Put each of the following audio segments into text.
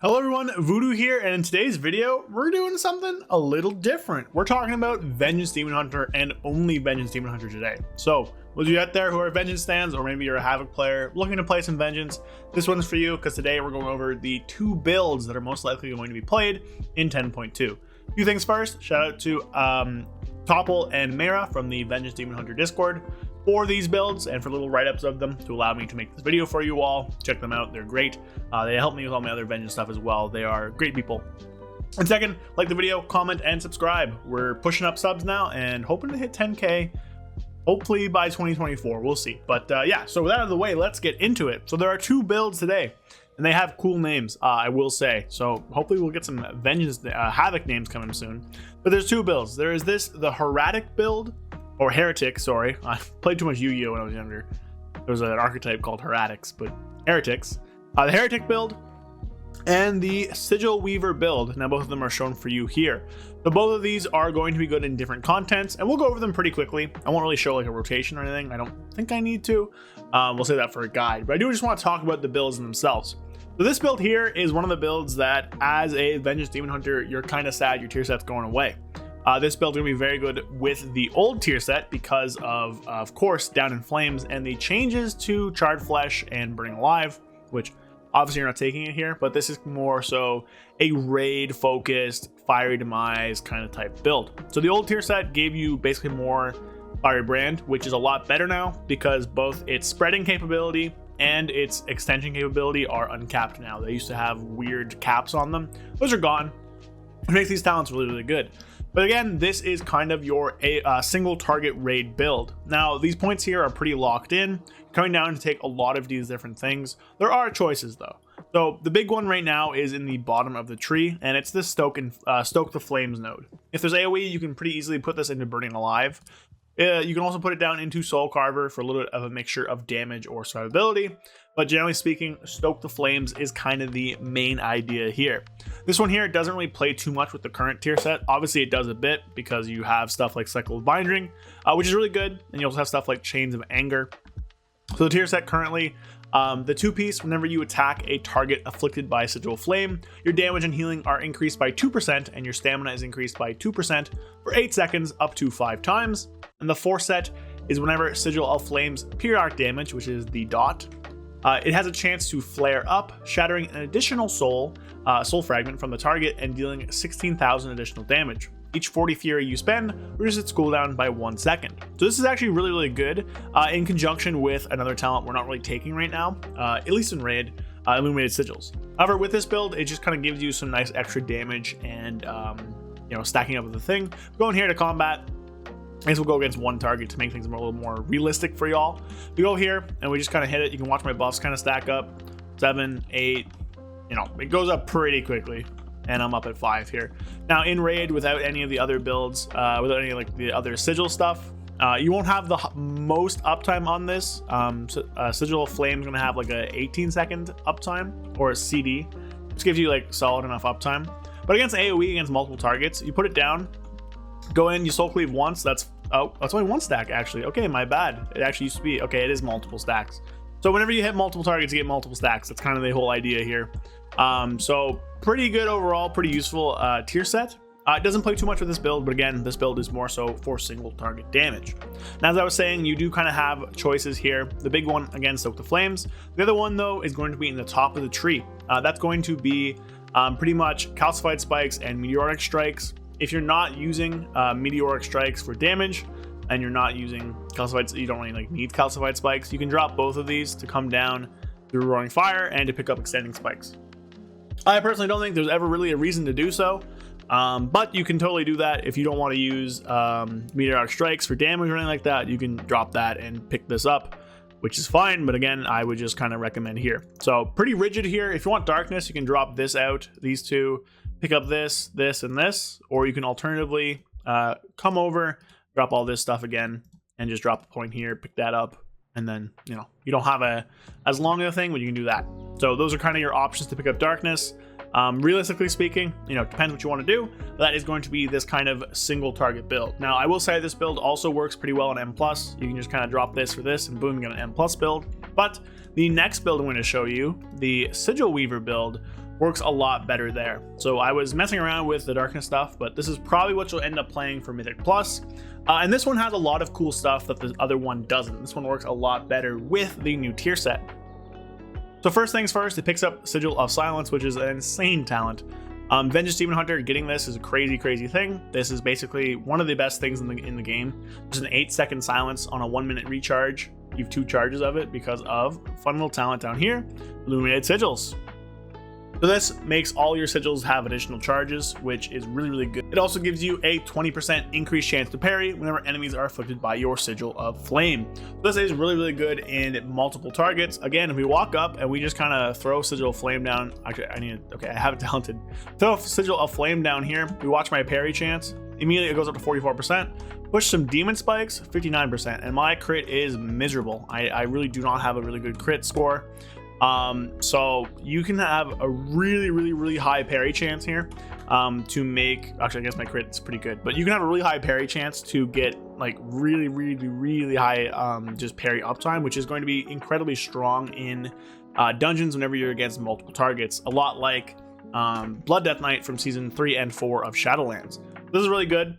Hello everyone, Voodoo here, and in today's video, we're doing something a little different. We're talking about Vengeance Demon Hunter and only Vengeance Demon Hunter today. So, those of you out there who are Vengeance stands, or maybe you're a Havoc player looking to play some Vengeance, this one's for you, because today we're going over the two builds that are most likely going to be played in 10.2. A few things first, shout out to Topple and Mara from the Vengeance Demon Hunter Discord for these builds and for little write-ups of them to allow me to make this video for you all. Check them out, they're great. They help me with all my other Vengeance stuff as well. They are great people. And second, like the video, comment, and subscribe. We're pushing up subs now and hoping to hit 10K hopefully by 2024. We'll see. But yeah, so with that out of the way, let's get into it. So there are two builds today, and they have cool names, I will say. So hopefully we'll get some Vengeance Havoc names coming soon. But there's two builds. There is the Heratic Build, or Heretic, sorry. I played too much Yu-Gi-Oh when I was younger. There was an archetype called Heretics, but Heretics. The Heretic build and the Sigilweaver build. Now both of them are shown for you here. So both of these are going to be good in different contents, and we'll go over them pretty quickly. I won't really show like a rotation or anything. I don't think I need to. We'll say that for a guide, but I do just want to talk about the builds themselves. So this build here is one of the builds that, as a Vengeance Demon Hunter, you're kind of sad your tier set's going away. This build is going to be very good with the old tier set because of course, Down in Flames and the changes to Charred Flesh and Burning Alive, which obviously you're not taking it here, but this is more so a raid-focused, Fiery Demise kind of type build. So the old tier set gave you basically more Fiery Brand, which is a lot better now because both its spreading capability and its extension capability are uncapped now. They used to have weird caps on them. Those are gone. It makes these talents really, really good. But again, this is kind of your single target raid build. Now, these points here are pretty locked in, coming down to take a lot of these different things. There are choices though. So the big one right now is in the bottom of the tree, and it's this Stoke the Flames node. If there's AoE, you can pretty easily put this into Burning Alive. You can also put it down into Soul Carver for a little bit of a mixture of damage or survivability. But generally speaking, Stoke the Flames is kind of the main idea here. This one here doesn't really play too much with the current tier set. Obviously it does a bit because you have stuff like Cycle of Binding, which is really good. And you also have stuff like Chains of Anger. So the tier set currently, the two-piece, whenever you attack a target afflicted by Sigil Flame, your damage and healing are increased by 2% and your stamina is increased by 2% for 8 seconds up to 5 times. And the 4 set is whenever Sigil of Flame's periodic damage, which is the dot, it has a chance to flare up, shattering an additional soul fragment from the target and dealing 16,000 additional damage. Each 40 Fury you spend reduces its cooldown by 1 second. So this is actually really, really good in conjunction with another talent we're not really taking right now, at least in raid, Illuminated Sigils. However, with this build, it just kind of gives you some nice extra damage and stacking up with the thing. Going here to combat. I guess we'll go against one target to make things a little more realistic for y'all. We go here and we just kind of hit it. You can watch my buffs kind of stack up. 7, 8, it goes up pretty quickly. And I'm up at 5 here. Now in raid, without any of the other builds, without any like the other sigil stuff, you won't have the most uptime on this. Sigil of Flame is going to have like a 18-second uptime, or a CD. Which gives you like solid enough uptime. But against AoE, against multiple targets, you put it down, go in, you soul cleave once. That's only 1 stack actually. Okay, my bad. It actually used to be, okay, it is multiple stacks. So whenever you hit multiple targets, you get multiple stacks. That's kind of the whole idea here. So pretty good overall, pretty useful tier set. It doesn't play too much with this build, but again, this build is more so for single target damage. Now, as I was saying, you do kind of have choices here. The big one, again, Stoke the Flames. The other one, though, is going to be in the top of the tree. That's going to be pretty much Calcified Spikes and Meteoric Strikes. If you're not using Meteoric Strikes for damage, and you're not using Calcified, you don't really need Calcified Spikes, you can drop both of these to come down through Roaring Fire and to pick up Extending Spikes. I personally don't think there's ever really a reason to do so, but you can totally do that if you don't want to use Meteoric Strikes for damage or anything like that. You can drop that and pick this up, which is fine, but again, I would just kind of recommend here. So pretty rigid here. If you want Darkness, you can drop this out, these two, pick up this, this, and this, or you can alternatively come over, drop all this stuff again, and just drop a point here, pick that up, and then, you don't have as long of a thing, but you can do that. So those are kind of your options to pick up Darkness. Realistically speaking, depends what you want to do, but that is going to be this kind of single target build. Now, I will say this build also works pretty well on M+. You can just kind of drop this for this, and boom, you get an M+ build. But the next build I'm going to show you, the Sigilweaver build, works a lot better there. So I was messing around with the darkness stuff, but this is probably what you'll end up playing for Mythic Plus. And this one has a lot of cool stuff that the other one doesn't. This one works a lot better with the new tier set. So first things first, it picks up Sigil of Silence, which is an insane talent. Vengeance Demon Hunter getting this is a crazy thing. This is basically one of the best things in the game. There's an 8-second silence on a 1-minute recharge. You have 2 charges of it because of fun little talent down here, Illuminated Sigils. So this makes all your sigils have additional charges, which is really good. It also gives you a 20% increased chance to parry whenever enemies are afflicted by your Sigil of Flame. So this is really good in multiple targets. Again, if we walk up and we just kind of throw Sigil of Flame down, actually I have it talented. Throw Sigil of Flame down here, we watch my parry chance, immediately it goes up to 44%. Push some demon spikes, 59%, and my crit is miserable. I really do not have a really good crit score. So you can have a really high parry chance here to make, actually I guess my crit is pretty good, but you can have a really high parry chance to get like really high just parry uptime, which is going to be incredibly strong in dungeons whenever you're against multiple targets, a lot like Blood Death Knight from season 3 and 4 of Shadowlands. This is really good.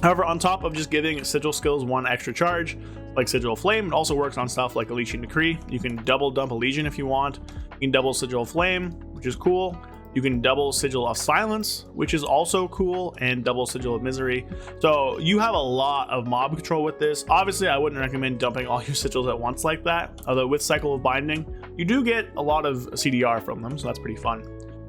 However, on top of just giving sigil skills 1 extra charge, like Sigil of Flame, it also works on stuff like Legion Decree. You can double dump a Legion if you want. You can double Sigil of Flame, which is cool. You can double Sigil of Silence, which is also cool, and double Sigil of Misery. So you have a lot of mob control with this. Obviously, I wouldn't recommend dumping all your sigils at once like that, although with Cycle of Binding, you do get a lot of CDR from them, so that's pretty fun.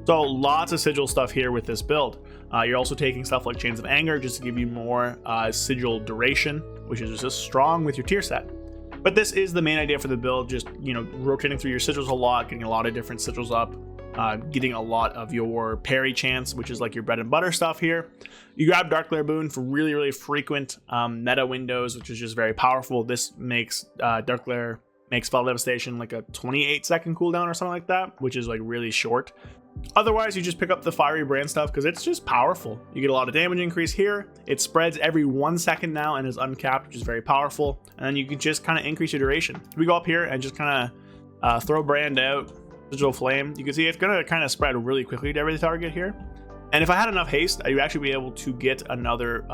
So lots of sigil stuff here with this build. You're also taking stuff like Chains of Anger just to give you more sigil duration, which is just strong with your tier set. But this is the main idea for the build, just, you know, rotating through your sigils a lot, getting a lot of different sigils up, getting a lot of your parry chance, which is like your bread and butter stuff here. You grab Dark Glare Boon for really frequent meta windows, which is just very powerful. This makes Dark Glare makes Spell Devastation like a 28-second cooldown or something like that, which is like really short. Otherwise, you just pick up the Fiery Brand stuff because it's just powerful. You get a lot of damage increase here. It spreads every 1 second now and is uncapped, which is very powerful. And then you can just kind of increase your duration. If we go up here and just kind of throw Brand out, Sigil Flame, you can see it's going to kind of spread really quickly to every target here. And if I had enough haste, I'd actually be able to get another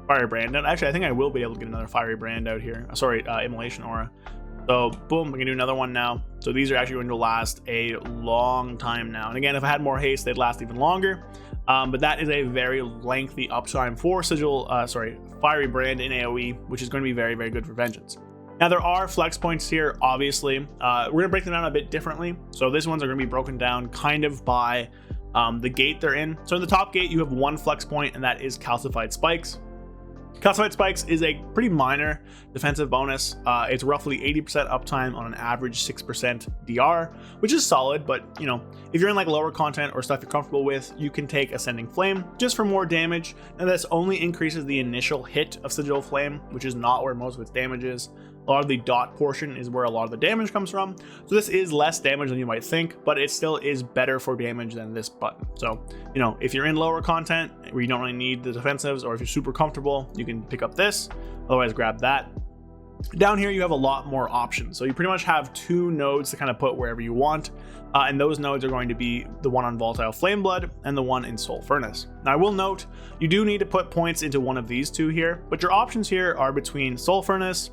Fiery Brand out. Actually, I think I will be able to get another Fiery Brand out here. Sorry, Immolation Aura. So boom, we can do another one now. So these are actually going to last a long time now. And again, if I had more haste, they'd last even longer. But that is a very lengthy uptime for Fiery Brand in AoE, which is going to be very good for Vengeance. Now there are flex points here, obviously. We're going to break them down a bit differently. So these ones are going to be broken down kind of by the gate they're in. So in the top gate, you have 1 flex point, and that is Calcified Spikes. Calcified Spikes is a pretty minor defensive bonus. It's roughly 80% uptime on an average 6% DR, which is solid, but you know, if you're in like lower content or stuff you're comfortable with, you can take Ascending Flame just for more damage, and this only increases the initial hit of Sigil Flame, which is not where most of its damage is. A lot of the dot portion is where a lot of the damage comes from. So this is less damage than you might think, but it still is better for damage than this button. So, you know, if you're in lower content where you don't really need the defensives, or if you're super comfortable, you can pick up this, otherwise grab that. Down here, you have a lot more options. So you pretty much have 2 nodes to kind of put wherever you want. And those nodes are going to be the one on Volatile Flameblood and the one in Soul Furnace. Now I will note, you do need to put points into one of these 2 here, but your options here are between Soul Furnace,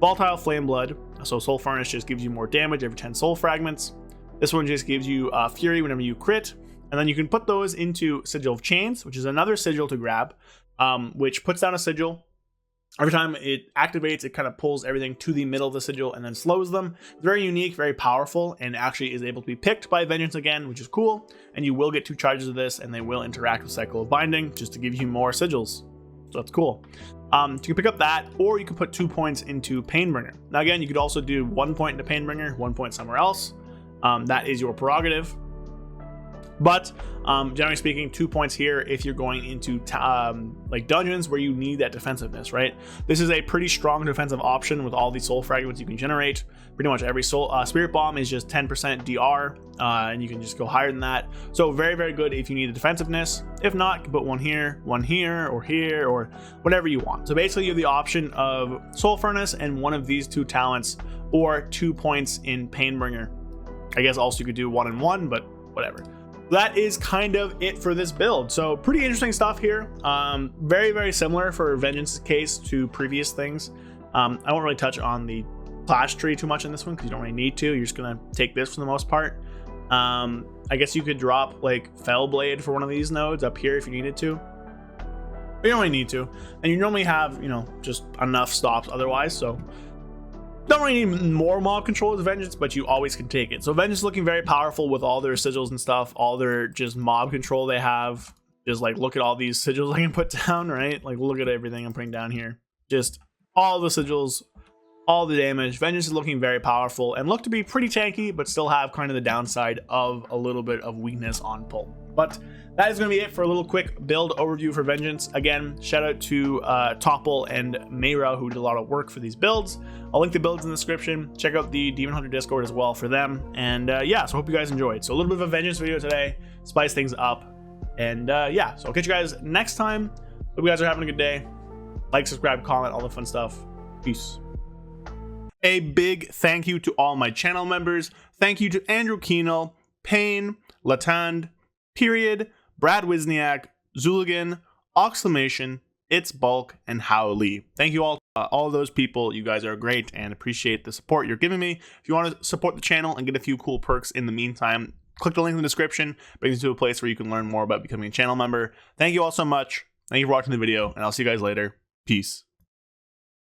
Volatile Flameblood. So Soul Furnace just gives you more damage every 10 soul fragments. This one just gives you Fury whenever you crit. And then you can put those into Sigil of Chains, which is another sigil to grab, which puts down a sigil. Every time it activates, it kind of pulls everything to the middle of the sigil and then slows them. It's very unique, very powerful, and actually is able to be picked by Vengeance again, which is cool. And you will get 2 charges of this, and they will interact with Cycle of Binding just to give you more sigils. So that's cool. You can pick up that, or you can put 2 points into Painbringer. Now again, you could also do 1 point into Painbringer, 1 point somewhere else. That is your prerogative. But generally speaking, 2 points here if you're going into like dungeons where you need that defensiveness, right? This is a pretty strong defensive option with all the soul fragments you can generate. Pretty much every soul Spirit Bomb is just 10% DR, and you can just go higher than that. So very good if you need the defensiveness. If not, you can put one here, or whatever you want. So basically you have the option of Soul Furnace and one of these 2 talents, or 2 points in Painbringer. I guess also you could do 1 and 1, but whatever. That is kind of it for this build. So pretty interesting stuff here. Very, very similar for Vengeance's case to previous things. I won't really touch on the clash tree too much in this one because you don't really need to. You're just gonna take this for the most part. I guess you could drop like Fellblade for one of these nodes up here if you needed to. But you don't really need to. And you normally have, you know, just enough stops otherwise, so don't really need more mob control as Vengeance, but you always can take it. So Vengeance is looking very powerful with all their sigils and stuff, all their just mob control they have. Just like look at all these sigils I can put down, right? Like look at everything I'm putting down here. Just all the sigils, all the damage. Vengeance is looking very powerful and look to be pretty tanky, but still have kind of the downside of a little bit of weakness on pull. But that is going to be it for a little quick build overview for Vengeance. Again, shout out to Topple and Mayra who did a lot of work for these builds. I'll link the builds in the description. Check out the Demon Hunter Discord as well for them. And yeah, so I hope you guys enjoyed. So a little bit of a Vengeance video today, spice things up. And yeah, so I'll catch you guys next time. Hope you guys are having a good day. Like, subscribe, comment, all the fun stuff. Peace. A big thank you to all my channel members. Thank you to Andrew Keenel, Payne, Latand, Period, Brad Wisniak, Zuligan, Oxclamation, It's Bulk, and Howley. Thank you all of those people. You guys are great and appreciate the support you're giving me. If you want to support the channel and get a few cool perks in the meantime, click the link in the description. Brings you to a place where you can learn more about becoming a channel member. Thank you all so much. Thank you for watching the video, and I'll see you guys later. Peace.